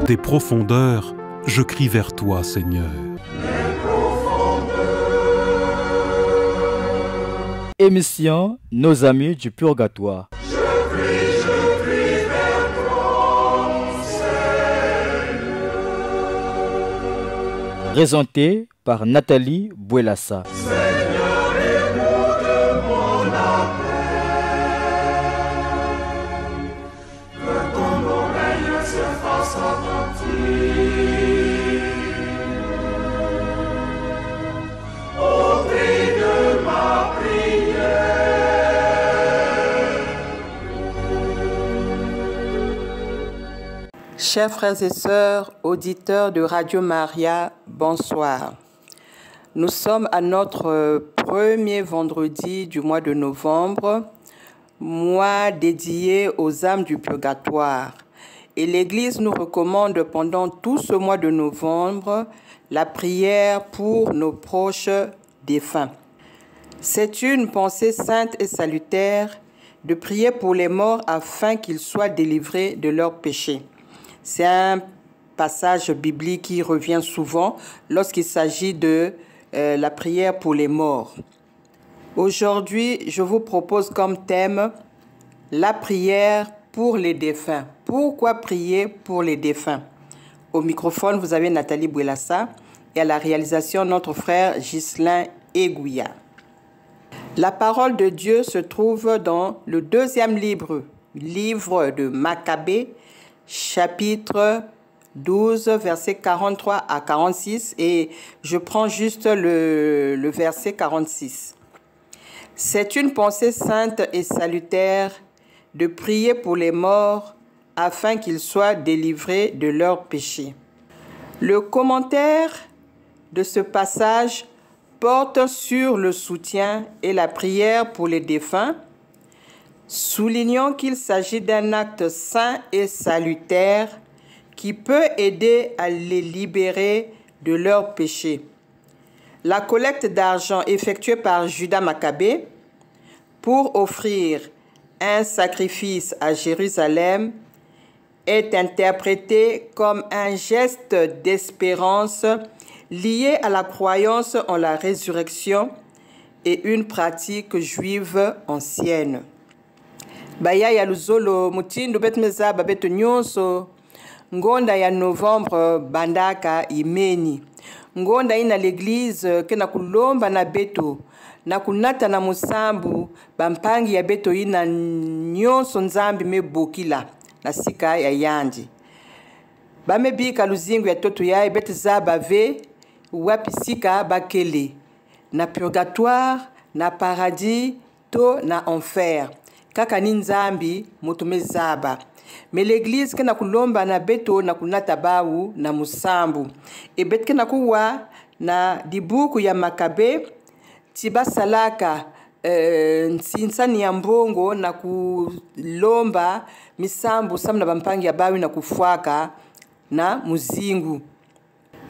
Des profondeurs, je crie vers toi, Seigneur. Émission Nos amis du purgatoire. Je crie vers toi, Seigneur. Présenté par Nathalie Bouelassa. Seigneur, écoute mon appel. Que ton oreille se fasse attentive. Au cri de ma prière. Chers frères et sœurs, auditeurs de Radio Maria, bonsoir. Nous sommes à notre premier vendredi du mois de novembre, mois dédié aux âmes du purgatoire. Et l'Église nous recommande pendant tout ce mois de novembre la prière pour nos proches défunts. C'est une pensée sainte et salutaire de prier pour les morts afin qu'ils soient délivrés de leurs péchés. C'est un passage biblique qui revient souvent lorsqu'il s'agit de la prière pour les morts. Aujourd'hui, je vous propose comme thème la prière pour les défunts. Pourquoi prier pour les défunts? Au microphone, vous avez Nathalie Bouelassa et à la réalisation, notre frère Ghislain Egouya. La parole de Dieu se trouve dans le deuxième livre de Maccabée, chapitre 12, versets 43 à 46, et je prends juste le verset 46. C'est une pensée sainte et salutaire de prier pour les morts afin qu'ils soient délivrés de leurs péchés. Le commentaire de ce passage porte sur le soutien et la prière pour les défunts, soulignant qu'il s'agit d'un acte saint et salutaire qui peut aider à les libérer de leurs péchés. La collecte d'argent effectuée par Judas Maccabée pour offrir un sacrifice à Jérusalem est interprétée comme un geste d'espérance lié à la croyance en la résurrection et une pratique juive ancienne. Baya ya luzolo mutindo betmeza babeto nyonso ngonda ya novembre bandaka imeni ngonda ina l'église ke na kulomba na beto na kunata na musambu bampangi ya beto ina nyonso nzambi mebokila na sika ya yandi bamebika luzingu ya toto ya beti za bave wapi sika bakele na purgatoire na paradis to na enfer kaka ni nzambi mutumezaba. Mais l'église ke na kulomba na beto na kunata bawu na musambu. E bet ke na kuwa na dibuku ya Makabe tiba salaka nsinsani ya mbongo na kulomba misambu samna bampangi ya bawi na kufuaka na muzingu.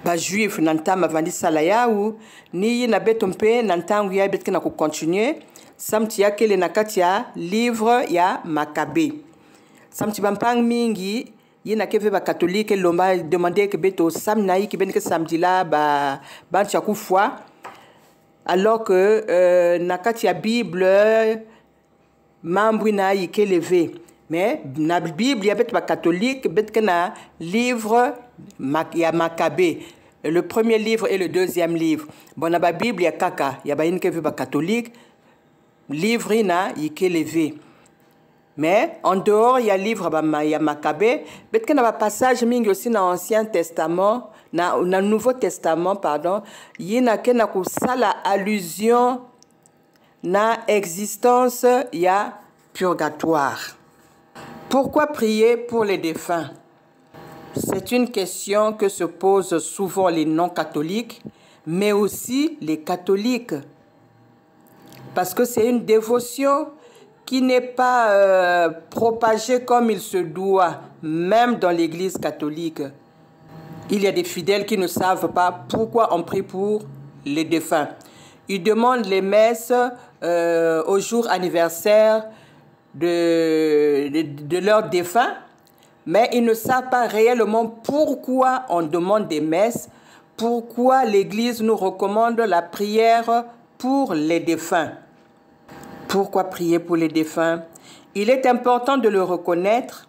Ba juif na ntama vandi sala yawu ni na beto mpe na ntangu ya bet ke na kukontinue samti yakele na kati ya livre ya Makabe. Samti bampang mingi yina keve ba catholique lomba demander que beto samna yi ki ben ke samedi la ba bancha kufwa alors que na kati ya Bible mambu na yi ke levé mais na Bible ya bet ba catholique bet ke na livre ya Makabe, le premier livre et le deuxième livre. Bon na ba Bible ya kaka ya ba yin keve ba catholique livre na yike levé. Mais en dehors, il y a livre il y a Maccabée, mais il y a un passage mingi aussi dans l'Ancien Testament, dans le Nouveau Testament, pardon, il y a une allusion na existence, il y a purgatoire. Pourquoi prier pour les défunts? C'est une question que se posent souvent les non-catholiques, mais aussi les catholiques. Parce que c'est une dévotion qui n'est pas propagée comme il se doit, même dans l'Église catholique. Il y a des fidèles qui ne savent pas pourquoi on prie pour les défunts. Ils demandent les messes au jour anniversaire de leurs défunts, mais ils ne savent pas réellement pourquoi on demande des messes, pourquoi l'Église nous recommande la prière pour les défunts. Pourquoi prier pour les défunts? Il est important de le reconnaître.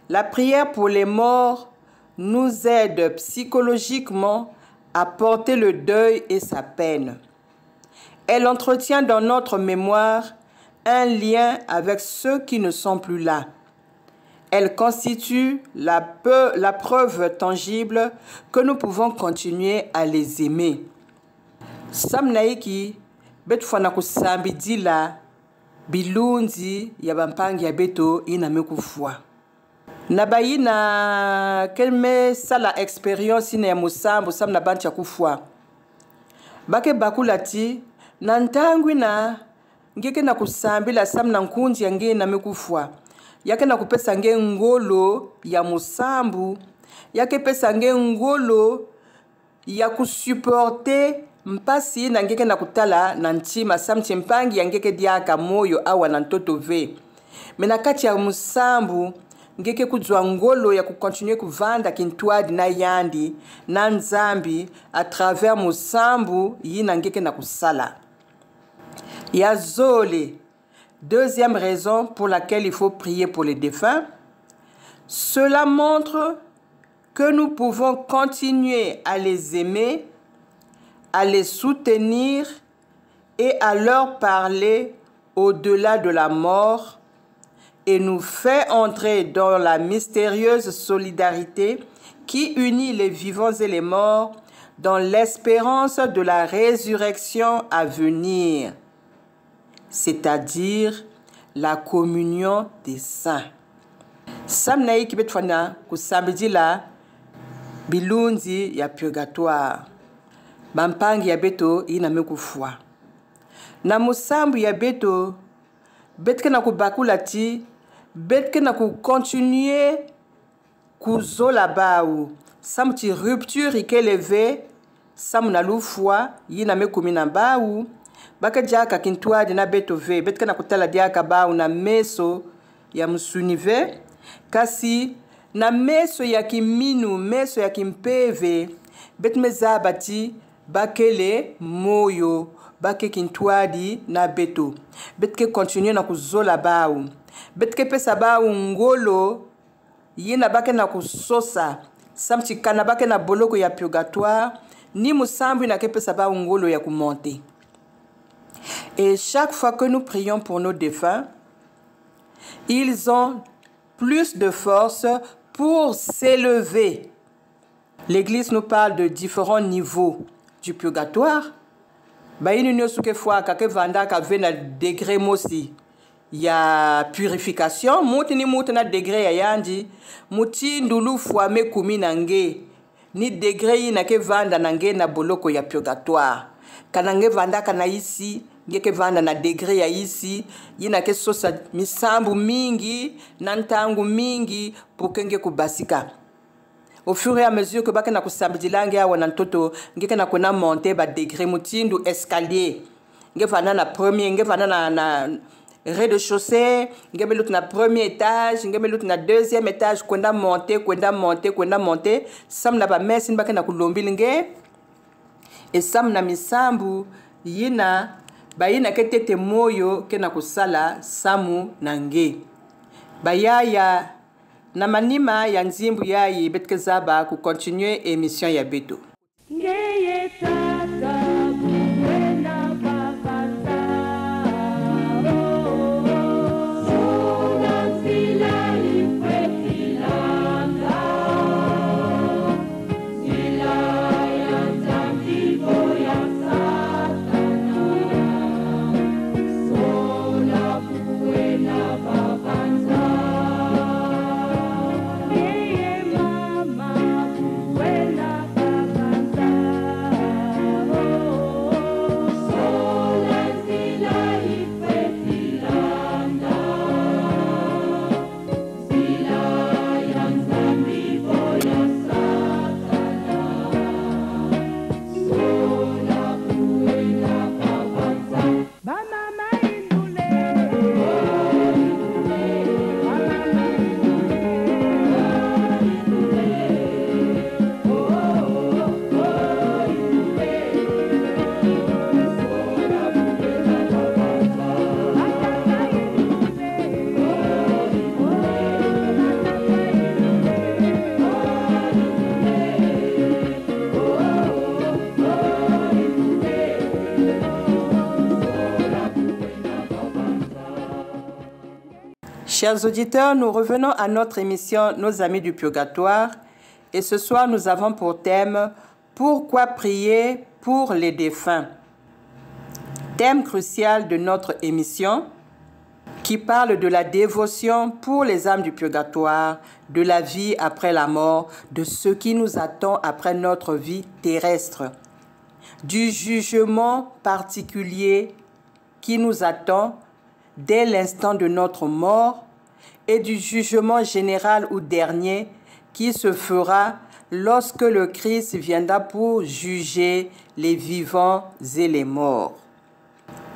La prière pour les morts nous aide psychologiquement à porter le deuil et sa peine. Elle entretient dans notre mémoire un lien avec ceux qui ne sont plus là. Elle constitue la preuve tangible que nous pouvons continuer à les aimer. Samnaiki betufana kusambidila bilunzi ya bampangi ya beto ina mekufua. Nabayi na kelme sala experience ina ya musambu samna banti ya kufua. Bake bakulati na ntangwi na ngeke na kusambila samna nkunji ya nge na mekufua. Yake na kupesa nge ngolo ya musambu. Yake pesa nge ngolo ya kusuporte mpasi na ngeke na kutala na ntima samti mpangi ya ngeke diaka moyo awa na ntoto ve. Mena kati ya musambu ngeke kujwa ngolo ya kukontinue kuvanda kintuadi na yandi na nzambi à travers musambu yina ngeke na kusala. Ya zole. Deuxième raison pour laquelle il faut prier pour les défunts, cela montre que nous pouvons continuer à les aimer, à les soutenir et à leur parler au-delà de la mort et nous fait entrer dans la mystérieuse solidarité qui unit les vivants et les morts dans l'espérance de la résurrection à venir, c'est-à-dire la communion des saints. Samnaï ki betfana kusambidi la bilunzi ya purgatoire. Bampangi ya beto ina mekufua. Na musambu ya beto betke na kubakulati, betke na continuer kuzola baou. Samti rupture ike leve, samuna lufua yina mekumina baou. Baka diaka kintuadi na beto ve, betka na kutala diaka baou na meso ya musunive, kasi na meso ya kiminu, meso ya kimpeve, betmeza bati bakele moyo, bake kintuadi na beto. Betke continue na kuzola baou. Betke pesa baou ngolo, yina bake na kusosa, samti kana bake na boloko ya purgatoire, ni musambu na kepesa baou ngolo ya kumonte. Et chaque fois que nous prions pour nos défunts, ils ont plus de force pour s'élever. L'Église nous parle de différents niveaux du purgatoire. Baïni ne souke fois kake vanda ka vena degré mosi. Ya purification, mouti ni mouti na degré ya yandi, mouti ndulu fwa me kumi nange, ni degré yi na ke vanda nange na boloko ya purgatoire. Kanange vanda kana isi, ngeke vanda na degré ya isi, yina ke sosa misambu mingi, nantangu mingi, pokenge kubasika. Au fur et à mesure que baka na kusambidilange ya wanantoto, ngeke na kona monte ba degré mutindu escalier. Nge vanda na premier, nge vanda na rez-de-chaussée, nge belut na premier étage, nge belut na deuxième étage, kwenda monter, sam na ba mesin baka na kulombi nge. Et sam na misambu yina bayina ketete moyo kena kusala samu nange. Bayaya na manima ya nzimbu yayi betkezaba ku continuer émission ya beto. Ngeye tata buena babanza. Chers auditeurs, nous revenons à notre émission Nos amis du purgatoire et ce soir nous avons pour thème Pourquoi prier pour les défunts? Thème crucial de notre émission qui parle de la dévotion pour les âmes du purgatoire, de la vie après la mort, de ce qui nous attend après notre vie terrestre, du jugement particulier qui nous attend dès l'instant de notre mort et du jugement général ou dernier qui se fera lorsque le Christ viendra pour juger les vivants et les morts.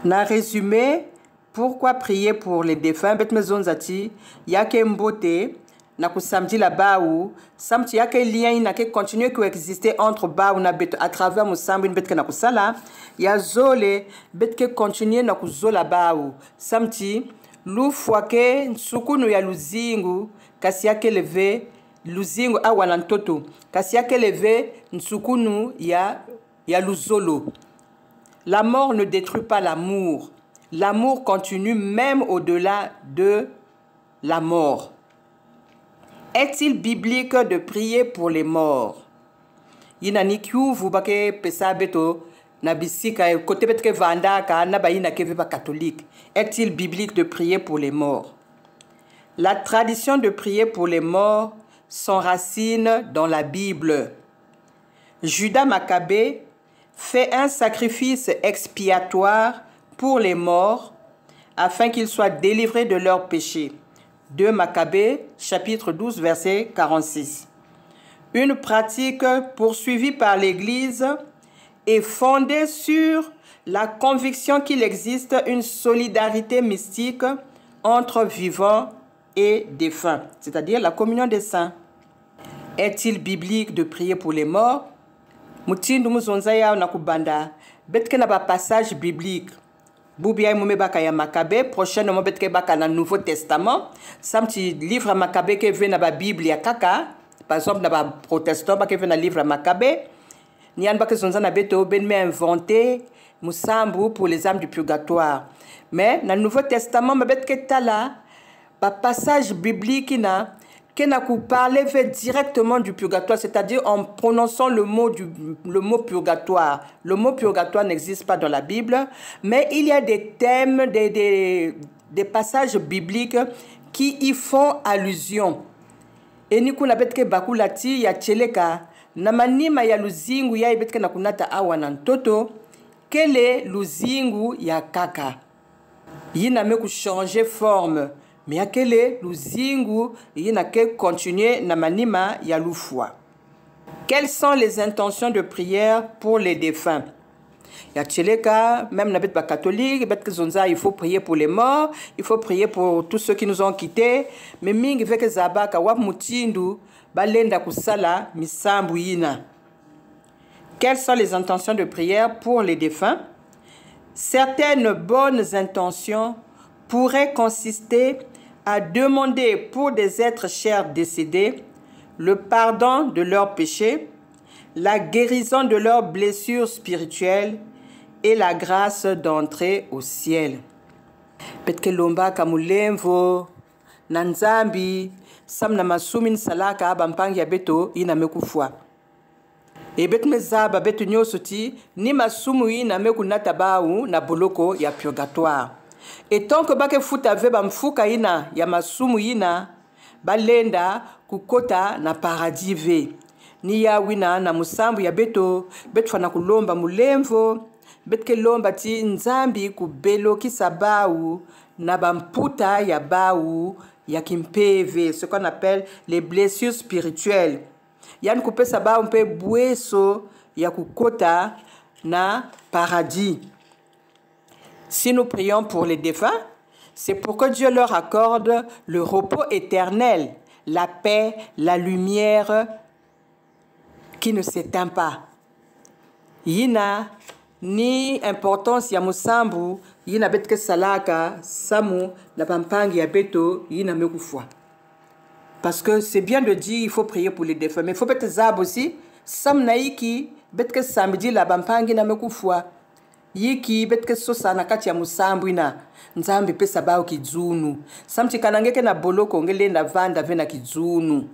Na résumé, pourquoi prier pour les défunts? Bet mezonzati, yake mbote, na ku samedi la baou, samedi yake lien na ke continuer que exister entre baou na bet à travers musambi bet na ku sala, ya zole bet ke continuer na ku zola baou. Samedi lu fwake nsukunu ya luzingu kasi yake leve luzingu awana ntoto kasi yake leve nsukunu ya luzolo. La mort ne détruit pas l'amour. L'amour continue même au-delà de la mort. Est-il biblique de prier pour les morts? Yinani kiu vubake pesa beto na bisika côté betke vanda ka na ba yina keve ba catholique. Est-il biblique de prier pour les morts? La tradition de prier pour les morts s'enracine dans la Bible. Judas Maccabée fait un sacrifice expiatoire pour les morts afin qu'ils soient délivrés de leurs péchés. 2 Maccabées, chapitre 12, verset 46. Une pratique poursuivie par l'Église est fondée sur la conviction qu'il existe une solidarité mystique entre vivants et défunts, c'est-à-dire la communion des saints. Est-il biblique de prier pour les morts? Mutindu muzonzaya na kubanda betke na ba passage biblique. Boubia mume baka ya Maccabée, prochainement betke baka na Nouveau Testament. Samti livre Maccabée ke ve na ba Bible ya kaka, par exemple na ba protestant baka ve na livre Maccabée. Nian baka zonza na beto ben me inventé musambu pour les âmes du purgatoire. Mais na Nouveau Testament ma betke tala ba passage biblique na Kenaku parler fait directement du purgatoire, c'est-à-dire en prononçant le mot purgatoire. Le mot purgatoire n'existe pas dans la Bible, mais il y a des thèmes, des passages bibliques qui y font allusion. Et ni kuna betke bakulati ya cheleka namanima ya luzingu ya betke na kunata awana ntoto kele luzingu ya kaka. Yina meku changer forme. Mais akele luzingu yina ke continuer na manima ya lufwa. Quelles sont les intentions de prière pour les défunts? Ya tcheleka, même na bet ba catholique, bet zonza, il faut prier pour les morts, il faut prier pour tous ceux qui nous ont quittés. Mais mingi veke zabaka wap mutindu balenda kusala misambu yina. Quelles sont les intentions de prière pour les défunts? Certaines bonnes intentions pourraient consister à demander pour des êtres chers décédés le pardon de leurs péchés, la guérison de leurs blessures spirituelles et la grâce d'entrer au ciel. Petke lomba kamulemvo nanzambi samna masumin salaka bampangi abeto ina mekufwa. Et bet mezaba betu nyosoti ni masumu ina mekunata baou na boloko ya purgatoire. Et tant que bake futa ve bamfuka ina ya masumu ina balenda kukota na paradis ve ni ya wina na musambu ya beto betfana kulomba mulemvo betke lomba ti nzambi kubelo kisabau na bamputa ya bau ya kimpeve, ce qu'on appelle les blessures spirituelles. Yan coupe sabau mpe bueso ya kukota na paradis. Si nous prions pour les défunts, c'est pour que Dieu leur accorde le repos éternel, la paix, la lumière qui ne s'éteint pas. Yina ni importance ya musambu, yina betke salaka, samu, na pampangi ya beto, yina mekufwa. Parce que c'est bien de dire il faut prier pour les défunts, mais il faut peut-être zab aussi, sam naiki, betke samedi la pampangi na mekufwa. yiki betke sosa na kati ya musambu ina nzambi pesa bao kidzunu samti kanangeke na boloko ngele na vanda vena kidzunu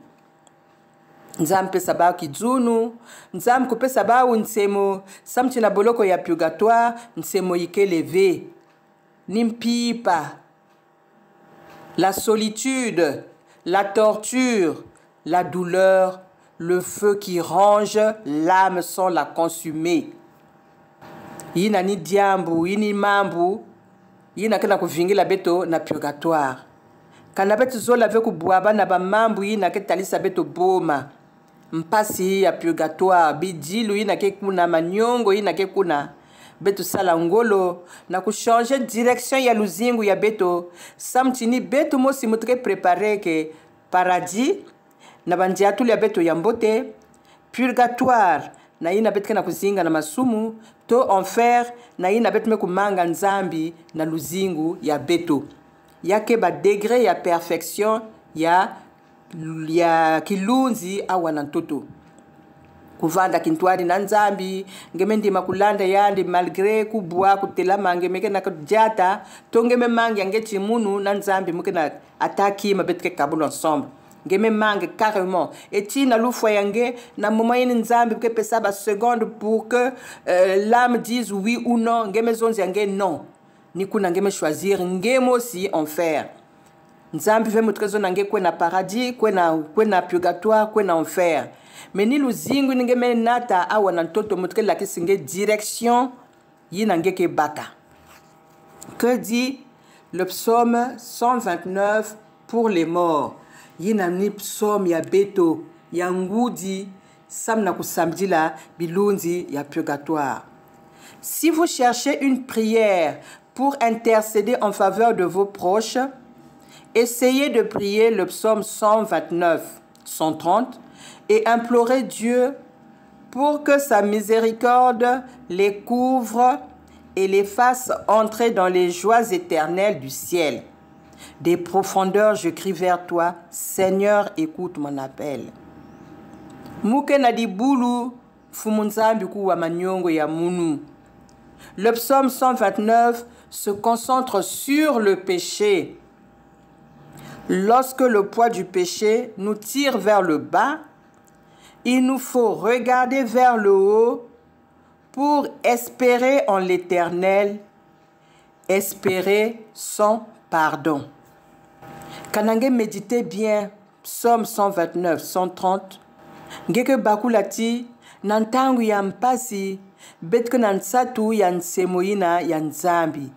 nzambi pesa bao kidzunu nzambi kupesa bao nsemo samti na boloko ya purgatoire nsemo ikeleve nimpipa la solitude, la torture, la douleur, le feu qui ronge l'âme sans la consumer. Yina ni diambu, yini mambu, yina kena kuvingila beto na purgatoire. Kana beto zola veku buaba na ba mambu yina ke talisa beto boma. Mpasi ya purgatoire, bidilu yina ke kuna manyongo yina ke kuna. Beto sala ngolo na kuchanger direction ya luzingu ya beto samtini beto mosi mutre préparé ke paradis na bandiatu ya beto ya mbote purgatoire na ina betka na kuzinga na masumu to enfer na ina beto me kumanga nzambi na luzingu ya beto yake ba degré ya perfection ya kilunzi awa na ntoto kuvanda kintwari na nzambi ngemendi makulanda yandi malgré kubwa kutelama ngemeke na kujata tongeme mangi yangechi munu na nzambi muke na ataki mabetke kabulo ensemble ngeme mangi carrément eti na lufwa yange na moment yini nzambi ke pesa ba seconde pour que l'âme dise oui ou non ngeme zonzi yange non ni kuna ngeme choisir ngeme aussi enfer nzambi ve mutrezo nange kwe na paradis kwe na purgatoire kwe na enfer mais ni luzingu ngeme nata awa na ntoto mutre la kisinge direction yinange ke baka. Que dit le psaume 129 pour les morts? Yinani psaume ya beto ya ngudi samna kusamdi la bilunzi ya purgatoire. Si vous cherchez une prière pour intercéder en faveur de vos proches, essayez de prier le psaume 129, 130 et implorez Dieu pour que sa miséricorde les couvre et les fasse entrer dans les joies éternelles du ciel. Des profondeurs, je crie vers toi, Seigneur, écoute mon appel. Muke na dibulu fumunzambi kuwa manyongo ya munu. Le psaume 129 se concentre sur le péché. Lorsque le poids du péché nous tire vers le bas, il nous faut regarder vers le haut pour espérer en l'Éternel, espérer son pardon. Kanange méditez bien, psaume 129, 130. Ngeke bakulati nantangu ya mpasi betke nansatu ya nsemoyina ya nzambi.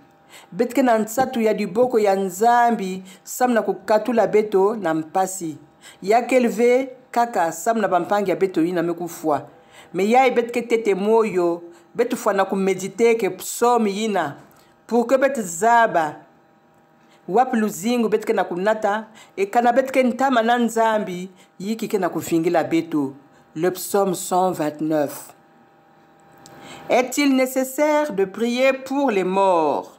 Betke nansatu ya diboko ya nzambi samna kukatula beto na mpasi. Ya kelve kaka samna bampangi ya beto yina mekufwa. Me ya betke tete moyo betu fwa na kumedite ke psaume yina pour que bet zaba wap luzingu betke na kunata e kana betke ntama na nzambi yiki ke na kufingila beto. Le psaume 129. Est-il nécessaire de prier pour les morts?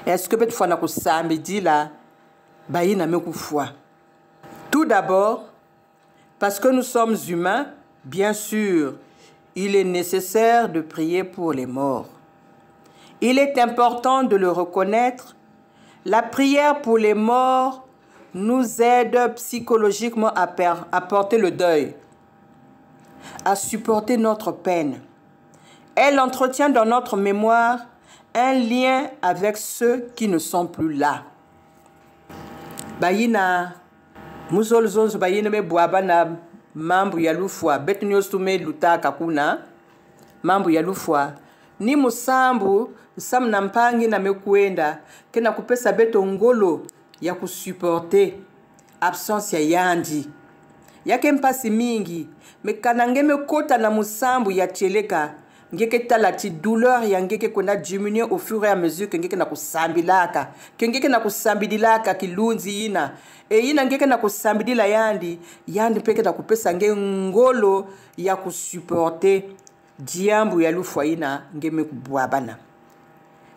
Est-ce que bet fwa na kusambi di la bayi na mekufwa? Tout d'abord, parce que nous sommes humains, bien sûr, il est nécessaire de prier pour les morts. Il est important de le reconnaître. La prière pour les morts nous aide psychologiquement à porter le deuil, à supporter notre peine. Elle entretient dans notre mémoire un lien avec ceux qui ne sont plus là. Bayina muzolzonzo bayina me buaba na mambu ya lufwa betu nyostume lutaka kuna mambu ya lufwa ni musambu sam na mpangi na mekuenda kena kupesa beto ngolo ya kusuporter absence ya yandi yake mpasi mingi mekanange mekota na musambu ya cheleka ngeke talati douleur ya ngeke kona diminuer au fur et à mesure que ngeke na kusambilaka ngeke na kusambidilaka kilunzi yina e yina ngeke na kusambidila yandi peke na kupesa nge ngolo ya kusuporter diambu ya lufwa yina ngeme kubwabana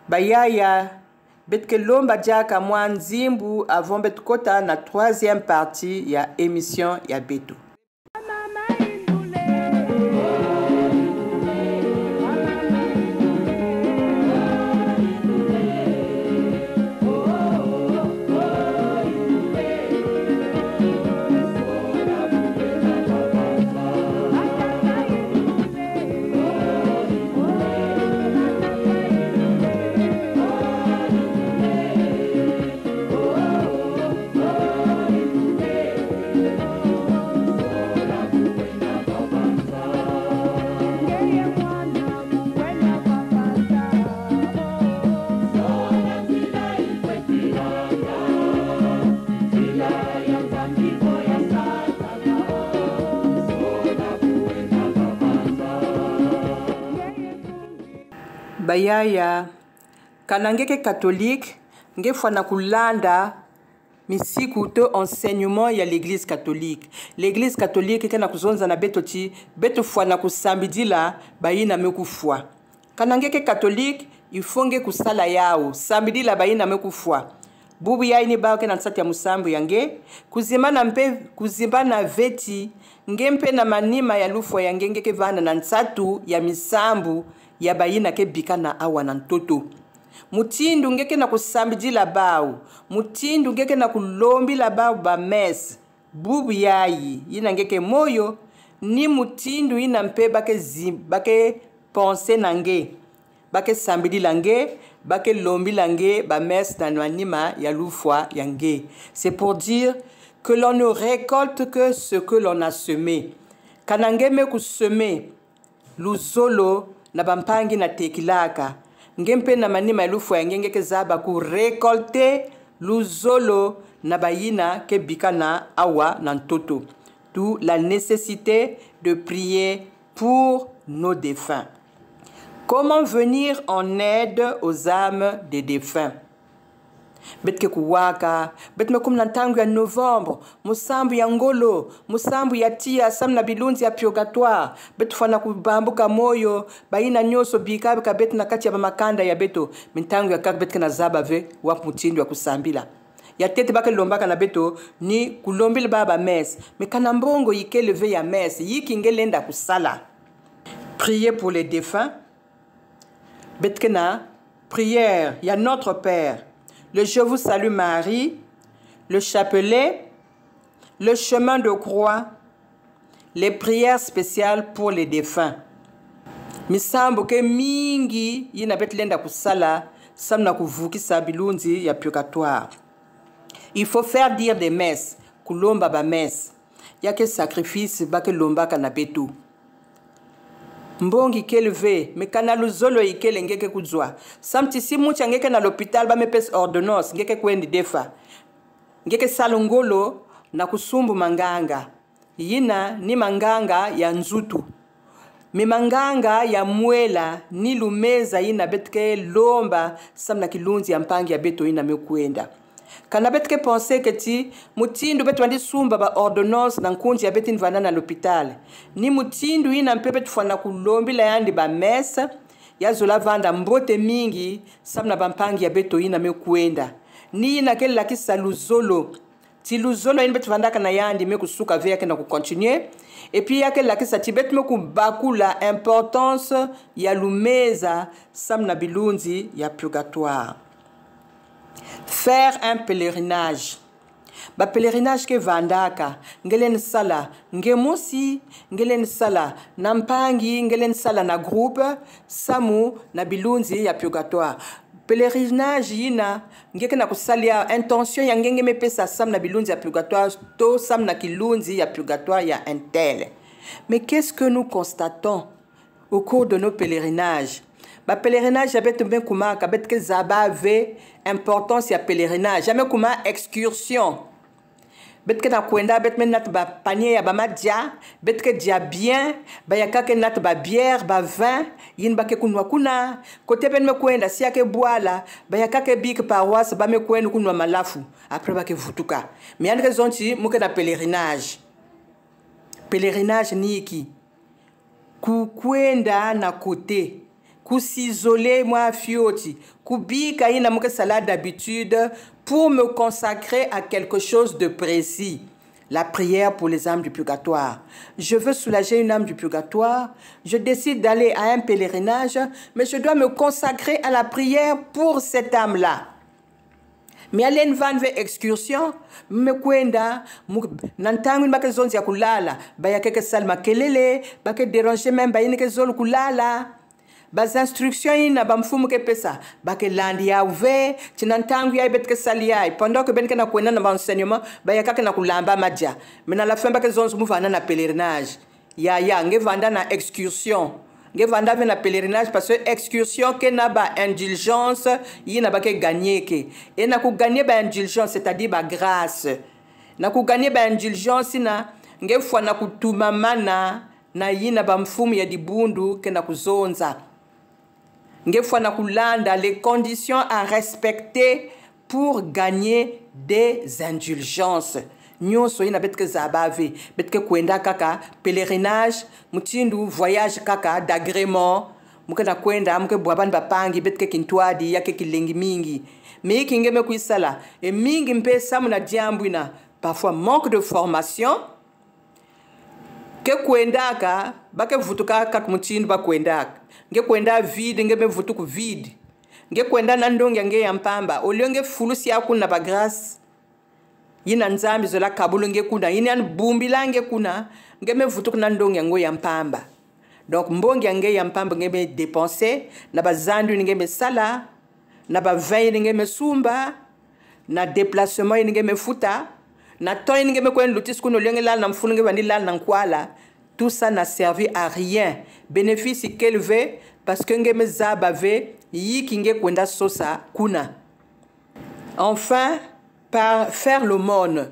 bayaya betke lomba jaka mwanzimbu avant betkota na 3e partie ya émission ya beto. bayaya kana ngeke catholique nge fana kulanda misiku to enseignement ya l'église catholique. L'église catholique kena kuzonza na beto fana kusambidila bayina mekufwa. Kana ngeke catholique ifonge kusala yao sambidila bayina mekufwa. Bubu ya ini bao kena nsati ya musambu yange kuzimbana veti ngempe na manima ya lufwa yange ngeke vana na nsatu ya misambu ya bayina ke bikana awa na ntoto. Mutindu ngeke na kusambidila bao mutindu ngeke na kulombila bao ba mes bubu yayi ina ngeke moyo ni mutindu ina mpe bake pense nange bake sambidila nge bake lombila nge ba mes na manima ya lufwa yange. C'est pour dire que l'on ne récolte que ce que l'on a semé. Kanangeme kuseme luzolo na bampangi na tekilaka ngempe na manima lufu ya ngenge ke zaba ku récolter luzolo na bayina ke bikana awa na ntoto. D'où la nécessité de prier pour nos défunts. Comment venir en aide aux âmes des défunts? Betke kuwaka, betme kum nantangu ya novembre, musambu ya ngolo, musambu ya tia samna bilunzi ya purgatoire, betu fana kubambuka moyo, bayina nyoso bikabe ka betu na kati ya makanda ya beto, mintangu ya kak betke na zaba ve, wak mutindu ya kusambila. Ya tete bake lombaka na beto, ni kulombila baba mes, me kanambongo yike leve ya mes, yiki ngelenda kusala. Prier pour les défunts, betke na, prière, ya notre Père, le Je vous salue Marie, le chapelet, le chemin de croix, les prières spéciales pour les défunts. Misambo ke mingi yina betlenda kusala samna kuvukisa bilunzi ya purgatoire. Il faut faire dire des messes, kulomba ba messe. Yake sacrifice bake lomba kana betu. Mbongi keleve mekana luzolo ikele ngeke kuzwa samti si mucha ngeke na l'hôpital ba mepes ordonnance ngeke kwendi defa ngeke salongolo na kusumbu manganga yina ni manganga ya nzutu mi manganga ya mwela ni lumeza yina betke lomba samna kilunzi ya mpangi ya beto yina mekwenda kana betke penser que ti mutindu betu andi sumba ba ordonnance na nkunji ya betin vana na l'hôpital ni mutindu ina mpepe tufana kulombi la yandi ba mesa ya zola vanda mbote mingi samna ba mpangi ya beto ina mekwenda ni ina kele la kisa luzolo ti luzolo ina betu vanda kana yandi me kusuka veke na ku continuer et puis yake la kisa ti betu me ku bakula importance ya lumeza samna bilunzi ya purgatoire. Faire un pèlerinage. Ba pèlerinage ke vandaka, ngelen sala, ngemosi, ngelen sala, nampangi, ngelen sala na groupe, samu, na bilunzi ya purgatoire. Pèlerinage yina, ngeke na kusalia, intention ya ngenge me pesa sam na bilunzi ya purgatoire, to sam na kilunzi ya purgatoire ya intel. Mais qu'est-ce que nous constatons au cours de nos pèlerinages? Ba pèlerinage abet ben kuma kabet ke zaba ve importance ya pèlerinage jamais kuma excursion bet ke na kwenda bet men nat ba panier ya ba madja bet ke dia bien ba yaka ke nat ba bière ba vin yin ba ke kunwa kuna côté ben me kwenda si yake boala ba yaka ke big paroisse ba me kwenda kunwa malafu après ba ke vutuka mais en raison ti mu ke na pèlerinage ni ki ku kwenda na côté s'isoler moi fioti, kubika ina muke salade d'habitude pour me consacrer à quelque chose de précis. La prière pour les âmes du purgatoire. Je veux soulager une âme du purgatoire. Je décide d'aller à un pèlerinage, mais je dois me consacrer à la prière pour cette âme-là. Mais aller une van vers excursion, me kwenda, nantangu mbake zonzi ya kulala, baya keke salma kelele, bake déranger même bayine ke zolu kulala. Bas instructions ina bamfumu ke pesa bake landi ya uve chinantangu ya ibet ke salia pendant que ben ke na kwenda na enseignement ba ya kake na kulamba madja mais na la fin bake zonzo muvana na pèlerinage ya nge vanda na excursion nge vanda na pèlerinage parce que excursion ke na ba indulgence yina bake gagner ke et na ku gagner ba indulgence c'est-à-dire ba grâce na ku gagner ba indulgence na nge fwa na kutuma mana na yina bamfumu ya dibundu ke na kuzonza. Nge fana kulanda les conditions à respecter pour gagner des indulgences. Nyonso ina betke zabave, betke kwenda kaka pèlerinage, mutindu voyage kaka d'agrément, muke na kwenda muke bwaban bapangi betke kintwadi yake kilengi mingi. Mais kinge me kuisala et mingi mpe samuna diambwina, parfois manque de formation. Ke kwendaka bake vutuka kak mutindu ba kwendaka. Nge kwenda vide nge me vutuku vide. Nge kwenda nandongi nge yampamba, olionge fulusi yakuna ba grâce. Yina nzambi zola kabulu nge kuna, yina bumbila nge kuna, nge me vutuku nandongi ngo yampamba. Donc mbongi nge yampamba nge me dépenser, na ba zandu nge me sala, na ba veille nge me sumba, na déplacement nge me futa, na toy nge me kwen lutis kuno olionge lal na mfunu nge bandi lal na nkwala. Tout ça n'a servi à rien. Bénéfice qu'élevé parce que nge me zabave yi kinge kwenda sosa kuna. Enfin, par faire l'aumône.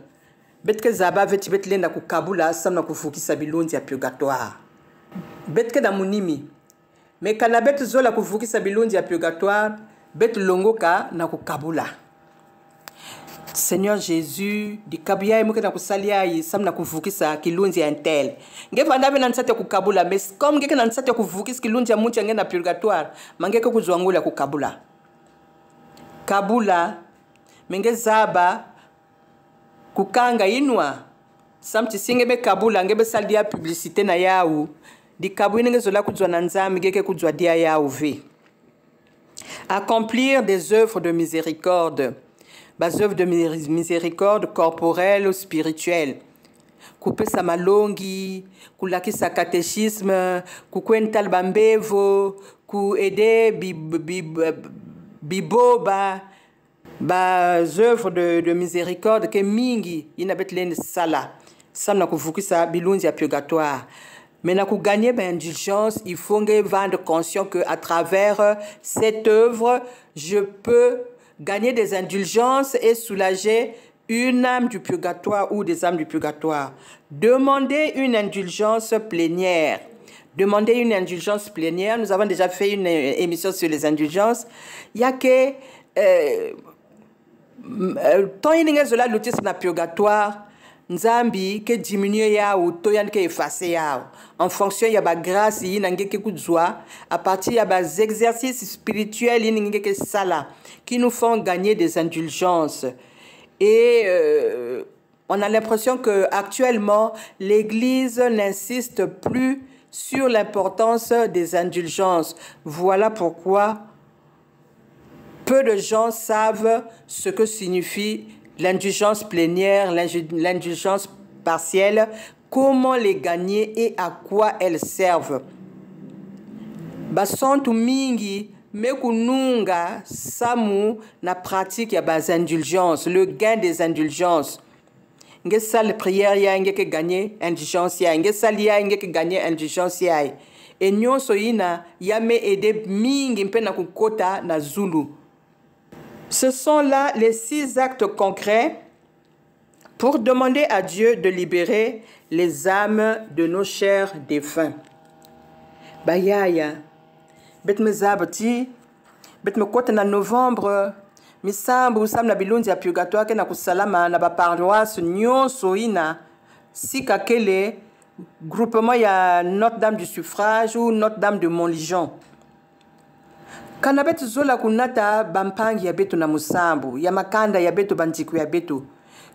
Betke zabave tibet lenda ku kabula samna ku fukisa bilonzi ya purgatoire. Betke da munimi. Mais kana bet zola ku fukisa bilonzi ya purgatoire, bet longoka na ku kabula. Seigneur Jésus, di kabuya imuke na kusalia yi samna kuvukisa kilunzi ya intel. Nge vandabe na nsate kukabula, mais comme ngeke na nsate kuvukisa kilunzi ya munchi na purgatoire, mangeke kuzwangula kukabula. Kabula, menge zaba, kukanga inwa. Samti singebe kabula, ngebe saldia publicité na yau. Di kabuya nge zola kuzwa nanzami, ngeke kuzwa dia yau ve. Accomplir des œuvres de miséricorde. Bas œuvres de miséricorde corporelle ou spirituelle. Couper sa malongi, kulaki sa catéchisme, kukwental bambevo, ku aider biboba, bas œuvres de miséricorde que mingi, inabet len sala. Sam na kuvukisa bilunzi ya purgatoire. Mais na ku gagner indulgence, il faut vendre conscient que à travers cette œuvre, je peux gagner des indulgences et soulager une âme du purgatoire ou des âmes du purgatoire. Demander une indulgence plénière. Demander une indulgence plénière. Nous avons déjà fait une émission sur les indulgences. Il y a que tant il y a de l'autisme dans le purgatoire, Nzambi ke diminuer ya ou toyan ke effacer ya en fonction ya ba grâce yi na ngeke kuzwa à partir ya ba exercices spirituels yi ngeke sala qui nous font gagner des indulgences et on a l'impression que actuellement l'église n'insiste plus sur l'importance des indulgences. Voilà pourquoi peu de gens savent ce que signifie l'indulgence plénière, l'indulgence partielle, comment les gagner et à quoi elles servent. Basantu mingi mekununga samu na pratique ya bas indulgence, le gain des indulgences. Nge sal prière ya ngeke gagner indulgence ya, nge sal ya ngeke gagner indulgence ya. Et nyonso ina yame aider mingi mpe na kukota na zulu. Ce sont là les 6 actes concrets pour demander à Dieu de libérer les âmes de nos chers défunts. Bayaya, bet me zabati, bet me kota na novembre, misambu sam na bilunzi ya purgatoire ke na kusalama na ba paroisse nyonso ina sika kele groupement ya Notre-Dame du Suffrage ou Notre-Dame de Montligeon. Kana betu zola kunata bampangi ya betu na musambu, ya makanda ya betu bandiku ya betu.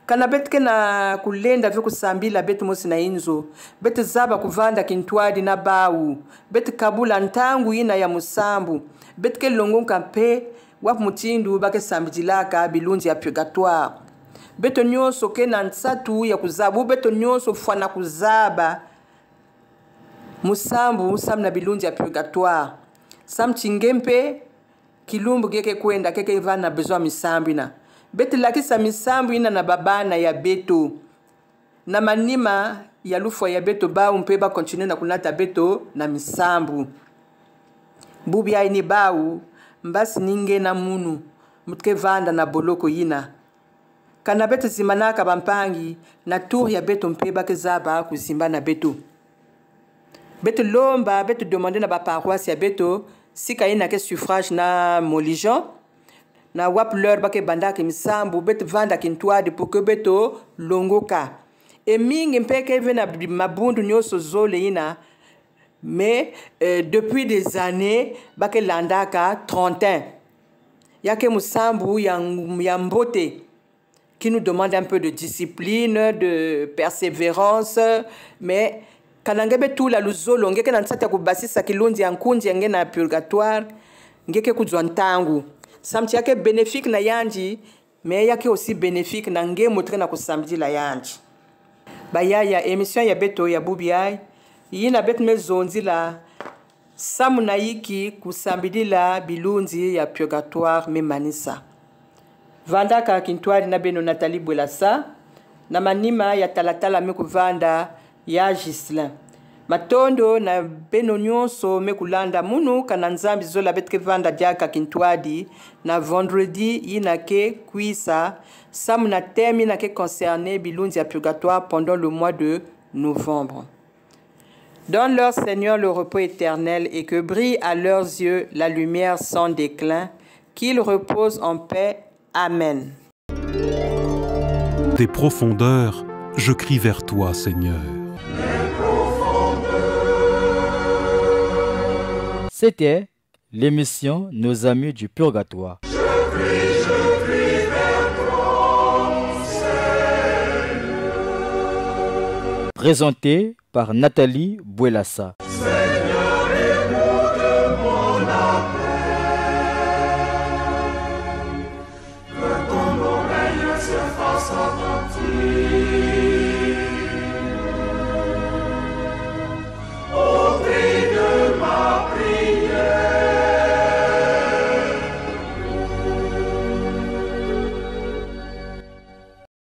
Kana betu kena kulenda vyo kusambila betu mosi na inzo, betu zaba kuvanda kintwadi na bau, betu kabula ntangu ina ya musambu, betu ke longonka mpe, wap mutindu bake sambijilaka bilunzi ya purgatoire. Betu nyonso kena nsatu ya kuzabu, betu nyonso fwana kuzaba, musambu sam na bilunzi ya purgatoire. Sam chingempe kilumbu geke kwenda keke vana besoin misambina. Beti lakisa misambu ina na babana ya beto. Na manima ya lufwa ya beto ba umpeba continue na kunata beto na misambu. Bubi ya ini bau mbasi ninge na munu mutke vanda na boloko yina. Kana beto zimanaka bampangi na tour ya beto mpeba kezaba kuzimba na beto. Beto lomba beto demander na ba paroisse ya beto si kaye na ke suffrage na moligeon na wap leur ba ke banda ke misambu bet vanda kintuadi pour que beto longoka e mingi mpeke vena mabundu nyoso zole ina mais depuis des années ba ke landaka 31 yake musambu ya mbote qui nous demande un peu de discipline, de persévérance, mais kanangebe tout la luzolo ngeke na nsata kubasisa kilundi yankundi yange na purgatoire ngeke kuzwantangu samti yake bénéfique na yanji mais yake aussi bénéfique na nge motre na kusamedi la yanji bayaya émission ya beto ya bubiai yina bet mezonzi la samu na yiki kusambidi la bilundi ya purgatoire me manisa Vandaka kintwari na beno Nathalie Bwelasa na manima ya talatala mekuvanda ya Gislin matondo na beno nyonso mekulanda munu kana nzambi zola betke vanda diaka kintwadi na vendredi inake kuisa samu na temi na ke concerné bilundi ya purgatoire pendant le mois de novembre. Donne leur Seigneur le repos éternel et que brille à leurs yeux la lumière sans déclin, qu'ils reposent en paix. Amen. Des profondeurs, je crie vers toi, Seigneur. C'était l'émission Nos amis du purgatoire. Je crie vers toi, Seigneur. Présentée par Nathalie Bwelasa.